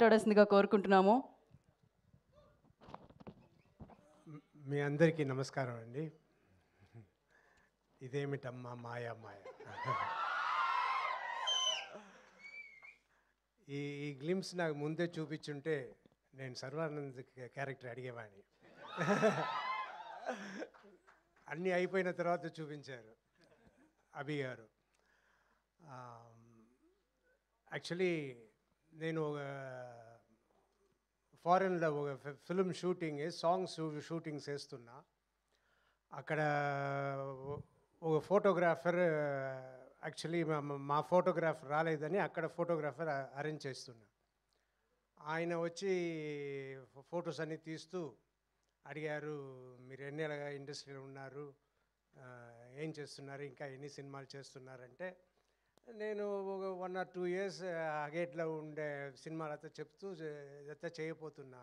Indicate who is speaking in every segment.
Speaker 1: మాట్లాడాల్సిందిగా కోరుకుంటున్నాము.
Speaker 2: మీ అందరికీ నమస్కారం అండి. ఇదేమిటమ్మా మాయా మాయ. ఈ గ్లిమ్స్ నాకు ముందే చూపించుంటే నేను సర్వానంద్ క్యారెక్టర్ అడిగేవాడిని. అన్నీ అయిపోయిన తర్వాత చూపించారు అభి గారు. యాక్చువల్లీ నేను ఒక ఫారెన్లో ఒక ఫిల్మ్ షూటింగ్ సాంగ్స్ షూటింగ్స్ వేస్తున్నా. అక్కడ ఒక ఫోటోగ్రాఫర్ యాక్చువల్లీ మా ఫోటోగ్రాఫర్ రాలేదని అక్కడ ఫోటోగ్రాఫర్ అరేంజ్ చేస్తున్నా. ఆయన వచ్చి ఫొటోస్ అన్నీ తీస్తూ అడిగారు, మీరు ఎన్నేళ్ళగా ఇండస్ట్రీలో ఉన్నారు, ఏం చేస్తున్నారు, ఇంకా ఎన్ని సినిమాలు చేస్తున్నారంటే నేను ఒక 1 or 2 years అగేట్లో ఉండే సినిమాలతో చెప్తూ ఇదంతా చేయబోతున్నా.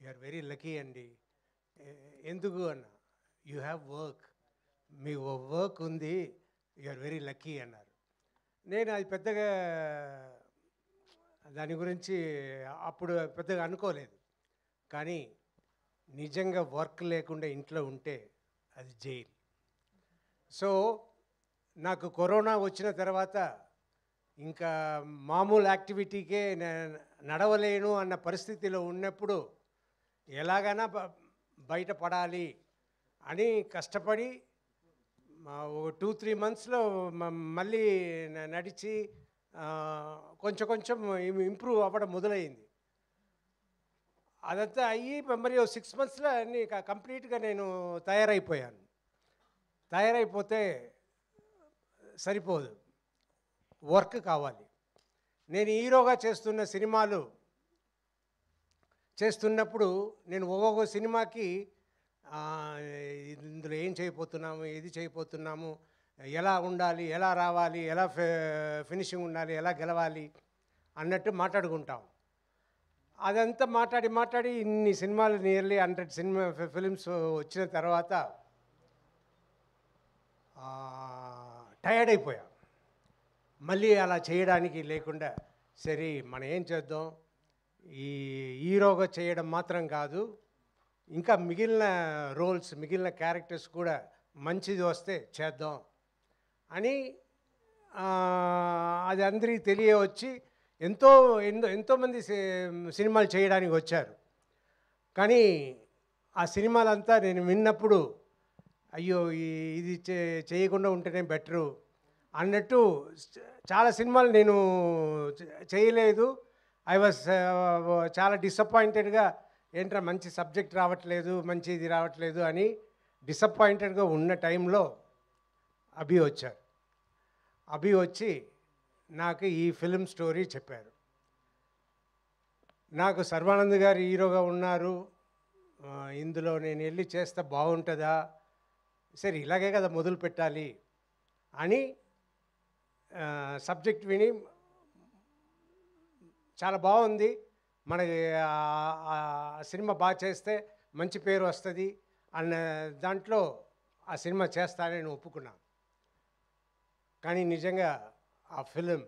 Speaker 2: యు ఆర్ వెరీ లక్కీ అండి. ఎందుకు అన్న, you have work, me work ఉంది, యు ఆర్ వెరీ లక్కీ అన్నారు. నేను అది పెద్దగా దాని గురించి అప్పుడు పెద్దగా అనుకోలేదు. కానీ నిజంగా వర్క్ లేకుండా ఇంట్లో ఉంటే అది జైలు. సో నాకు కరోనా వచ్చిన తర్వాత ఇంకా మామూలు యాక్టివిటీకే నడవలేను అన్న పరిస్థితిలో ఉన్నప్పుడు ఎలాగైనా బయటపడాలి అని కష్టపడి ఒక 2-3 monthsలో మళ్ళీ నడిచి కొంచెం కొంచెం ఇంప్రూవ్ అవ్వడం మొదలైంది. అదంతా అయ్యి మరి 6 monthsలో అన్నీ కంప్లీట్గా నేను తయారైపోయాను. తయారైపోతే సరిపోదు, వర్క్ కావాలి. నేను హీరోగా చేస్తున్న సినిమాలు చేస్తున్నప్పుడు నేను ఒక్కొక్క సినిమాకి ఇందులో ఏం చేయబోతున్నాము, ఏది చేయబోతున్నాము, ఎలా ఉండాలి, ఎలా రావాలి, ఎలా ఫినిషింగ్ ఉండాలి, ఎలా గెలవాలి అన్నట్టు మాట్లాడుకుంటాం. అదంతా మాట్లాడి మాట్లాడి ఇన్ని సినిమాలు నియర్లీ 100 ఫిలిమ్స్ వచ్చిన తర్వాత టయర్డ్ అయిపోయా. మళ్ళీ అలా చేయడానికి లేకుండా సరే మనం ఏం చేద్దాం, ఈ హీరోగా చేయడం మాత్రం కాదు, ఇంకా మిగిలిన రోల్స్, మిగిలిన క్యారెక్టర్స్ కూడా మంచిది వస్తే చేద్దాం అని అది అందరికీ తెలియవచ్చి ఎంతోమంది సినిమాలు చేయడానికి వచ్చారు. కానీ ఆ సినిమాలంతా నేను విన్నప్పుడు అయ్యో ఇది చేయకుండా ఉంటేనే బెటరు అన్నట్టు చాలా సినిమాలు నేను చేయలేదు. ఐ వాజ్ చాలా డిసప్పాయింటెడ్గా, ఏంట్రా మంచి సబ్జెక్ట్ రావట్లేదు, మంచి ఇది రావట్లేదు అని డిసప్పాయింటెడ్గా ఉన్న టైంలో అభి వచ్చారు. అభి వచ్చి నాకు ఈ ఫిల్మ్ స్టోరీ చెప్పారు. నాకు సర్వానంద్ గారు హీరోగా ఉన్నారు, ఇందులో నేను వెళ్ళి చేస్తే బాగుంటుందా, సరే ఇలాగే కదా మొదలు పెట్టాలి అని సబ్జెక్ట్ విని చాలా బాగుంది, మనకి సినిమా బాగా చేస్తే మంచి పేరు వస్తుంది అన్న దాంట్లో ఆ సినిమా చేస్తానని ఒప్పుకున్నాను. కానీ నిజంగా ఆ ఫిలిం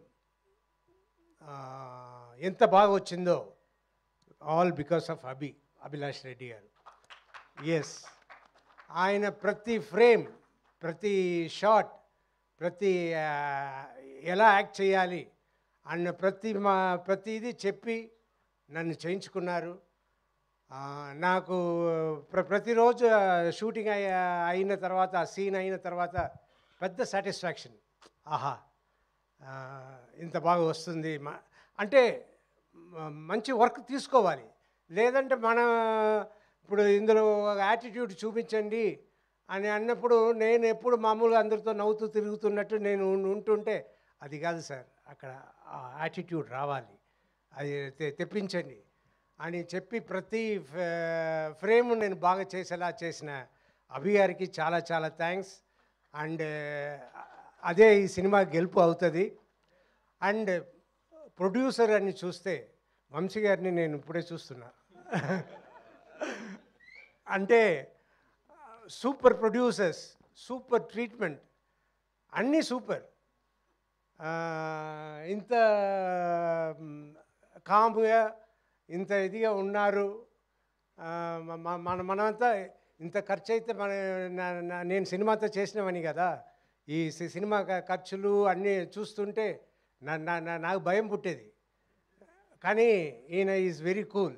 Speaker 2: ఎంత బాగా వచ్చిందో all because of Abhilash Reddy గారు. ఎస్, ఆయన ప్రతి ఫ్రేమ్, ప్రతి షాట్, ప్రతి ఎలా యాక్ట్ చేయాలి అన్న ప్రతిదీ చెప్పి నన్ను చేయించుకున్నారు. నాకు ప్రతిరోజు షూటింగ్ అయిన తర్వాత, ఆ సీన్ అయిన తర్వాత పెద్ద సాటిస్ఫాక్షన్. ఆహా, ఇంత బాగా వస్తుంది అంటే మంచి వర్క్ తీసుకోవాలి. లేదంటే ఇప్పుడు ఇందులో యాటిట్యూడ్ చూపించండి అని అన్నప్పుడు నేను ఎప్పుడు మామూలుగా అందరితో నవ్వుతూ తిరుగుతున్నట్టు నేను ఉంటుంటే అది కాదు సార్, అక్కడ యాటిట్యూడ్ రావాలి, అది తెప్పించండి అని చెప్పి ప్రతి ఫ్రేమ్ నేను బాగా చేసేలా చేసిన అభి గారికి చాలా చాలా థ్యాంక్స్. అండ్ అదే ఈ సినిమా గెలుపు అవుతుంది. అండ్ ప్రొడ్యూసర్ అని చూస్తే వంశీ గారిని నేను ఇప్పుడే చూస్తున్నా. అంటే సూపర్ ప్రొడ్యూసర్స్, సూపర్ ట్రీట్మెంట్, అన్నీ సూపర్. ఇంత కామ్గా ఇంత ఇదిగా ఉన్నారు. మనమంతా ఇంత ఖర్చు అయితే నేను సినిమాతో చేసినవని కదా, ఈ సినిమా ఖర్చులు అన్నీ చూస్తుంటే నాకు భయం పుట్టేది. కానీ ఈయన is very cool,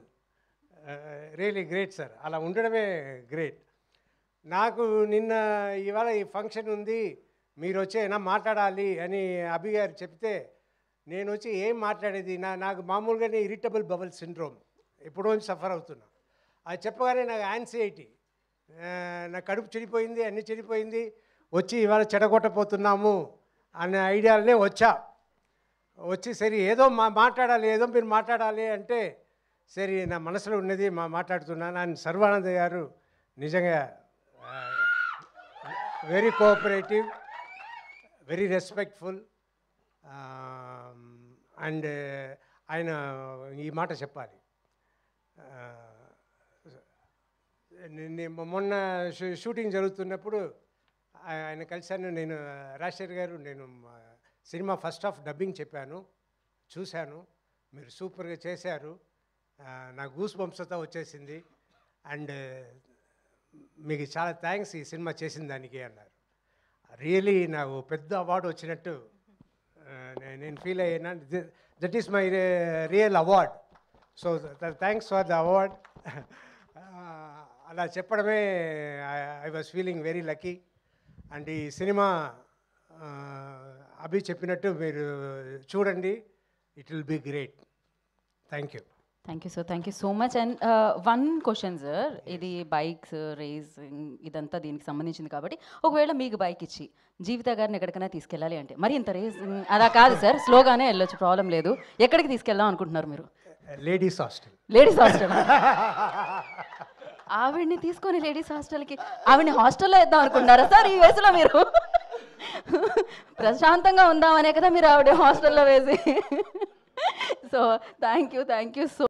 Speaker 2: really great sir. అలా ఉండడమే గ్రేట్. నాకు నిన్న ఇవాళ ఈ ఫంక్షన్ ఉంది, మీరు వచ్చేనా మాట్లాడాలి అని అభి గారు చెప్తే నేను వచ్చి ఏం మాట్లాడేది, నాకు మామూలుగానే ఇరిటబుల్ బబుల్ సిండ్రోమ్ ఎప్పుడో సఫర్ అవుతున్నా. అది చెప్పగానే నాకు యాంగ్జైటీ, నా కడుపు చెడిపోయింది, అన్నీ చెడిపోయింది, వచ్చి ఇవాళ చెడగొట్టపోతున్నాము అనే ఐడియాలనే వచ్చి సరే ఏదో మాట్లాడాలి, ఏదో మీరు మాట్లాడాలి అంటే సరే నా మనసులో ఉన్నది మాట్లాడుతున్నాను. అండ్ సర్వానంద్ గారు నిజంగా very cooperative, very respectful. And ఆయన ఈ మాట చెప్పాలి. మొన్న షూటింగ్ జరుగుతున్నప్పుడు ఆయన కలిశాను. నేను రాజశేఖర్ గారు, నేను సినిమా ఫస్ట్ హాఫ్ డబ్బింగ్ చెప్పాను, చూశాను, మీరు సూపర్గా చేశారు, నా గూస్ బంప్స్తో వచ్చేసింది, అండ్ మీకు చాలా థ్యాంక్స్ ఈ సినిమా చేసిన దానికి అన్నారు. రియలీ నాకు పెద్ద అవార్డు వచ్చినట్టు నేను ఫీల్ అయ్యాను. That is my real award. So thanks for the award. అలా చెప్పడమే I was feeling very lucky. And ఈ సినిమా అభి చెప్పినట్టు మీరు చూడండి, it will be great. Thank you.
Speaker 1: Thank you sir, thank you so much. And one question sir, ఇది bikes racing ఇదంతా దీనికి సంబంధించింది కాబట్టి ఒకవేళ మీకు బైక్ ఇచ్చి జీవిత గారిని ఎక్కడికైనా తీసుకెళ్ళాలి అంటే, మరి ఇంత రేసింగ్ అలా కాదు సార్, స్లోగానే వెళ్ళొచ్చు, ప్రాబ్లం లేదు, ఎక్కడికి తీసుకెళ్దాం అనుకుంటున్నారు మీరు?
Speaker 2: Ladies hostel.
Speaker 1: Ladies hostel? ఆవిడ్ని తీసుకొని లేడీస్ హాస్టల్కి, ఆవిడ్ని హాస్టల్లో వేద్దాం అనుకుంటున్నారా సార్ ఈ వయసులో మీరు? ప్రశాంతంగా ఉందామనే కదా మీరు ఆవిడ హాస్టల్లో వేసి. So thank you so